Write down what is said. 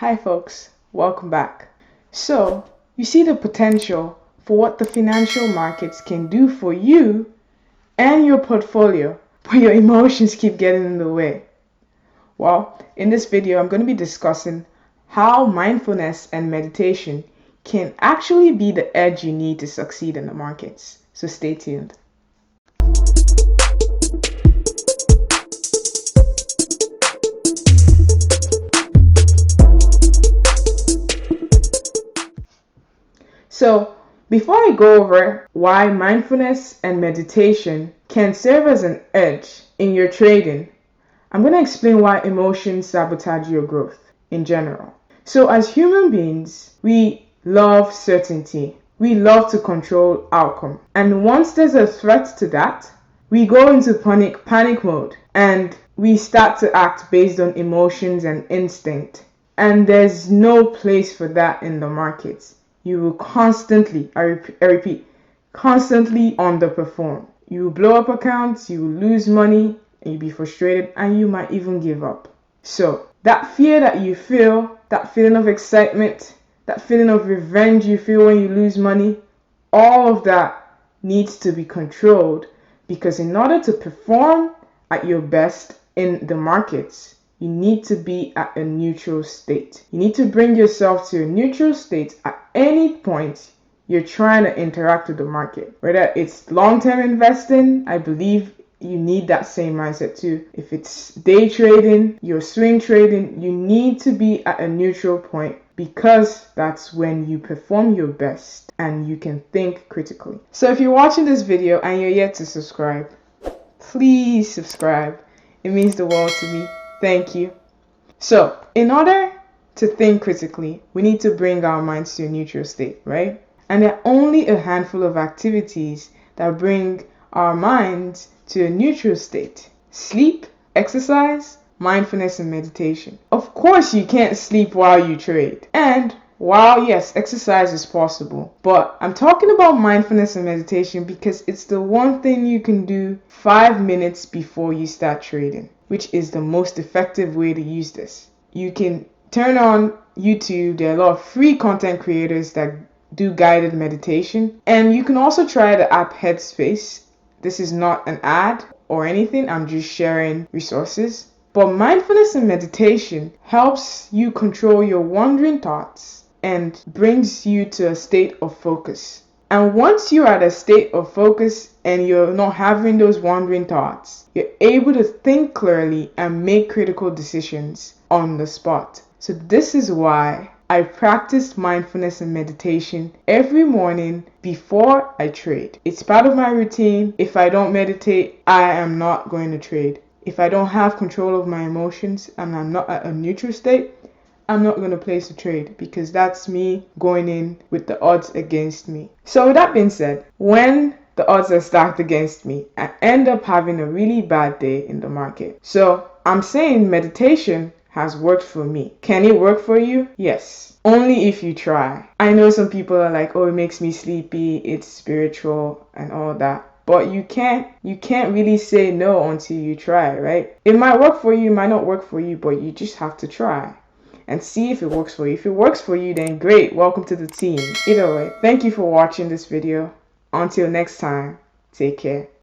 Hi folks, welcome back. So, you see the potential for what the financial markets can do for you and your portfolio, but your emotions keep getting in the way. Well, in this video, I'm going to be discussing how mindfulness and meditation can actually be the edge you need to succeed in the markets. So stay tuned. So, before I go over why mindfulness and meditation can serve as an edge in your trading, I'm going to explain why emotions sabotage your growth in general. So, as human beings, we love certainty. We love to control outcome. And once there's a threat to that, we go into panic mode and we start to act based on emotions and instinct. And there's no place for that in the markets. You will constantly, I repeat, constantly underperform. You will blow up accounts, you will lose money, and you'll be frustrated, and you might even give up. So, that fear that you feel, that feeling of excitement, that feeling of revenge you feel when you lose money, all of that needs to be controlled, because in order to perform at your best in the markets, you need to be at a neutral state. You need to bring yourself to a neutral state at any point you're trying to interact with the market. Whether it's long-term investing, I believe you need that same mindset too. If it's day trading, you're swing trading, you need to be at a neutral point, because that's when you perform your best and you can think critically. So if you're watching this video and you're yet to subscribe, please subscribe. It means the world to me. Thank you. So, in order to think critically, we need to bring our minds to a neutral state, right? And there are only a handful of activities that bring our minds to a neutral state: sleep, exercise, mindfulness, and meditation. Of course, you can't sleep while you trade. And while, yes, exercise is possible, but I'm talking about mindfulness and meditation because it's the one thing you can do 5 minutes before you start trading, which is the most effective way to use this. You can turn on YouTube. There are a lot of free content creators that do guided meditation. And you can also try the app Headspace. This is not an ad or anything. I'm just sharing resources. But mindfulness and meditation helps you control your wandering thoughts and brings you to a state of focus. And once you're at a state of focus and you're not having those wandering thoughts, you're able to think clearly and make critical decisions on the spot. So this is why I practice mindfulness and meditation every morning before I trade. It's part of my routine. If I don't meditate, I am not going to trade. If I don't have control of my emotions and I'm not at a neutral state, I'm not going to place a trade, because that's me going in with the odds against me. So with that being said, when the odds are stacked against me, I end up having a really bad day in the market. So I'm saying meditation has worked for me. Can it work for you? Yes. Only if you try. I know some people are like, oh, it makes me sleepy, it's spiritual and all that. But you can't really say no until you try, right? It might work for you, it might not work for you, but you just have to try and see if it works for you. If it works for you, then great, welcome to the team. Either way, thank you for watching this video. Until next time, take care.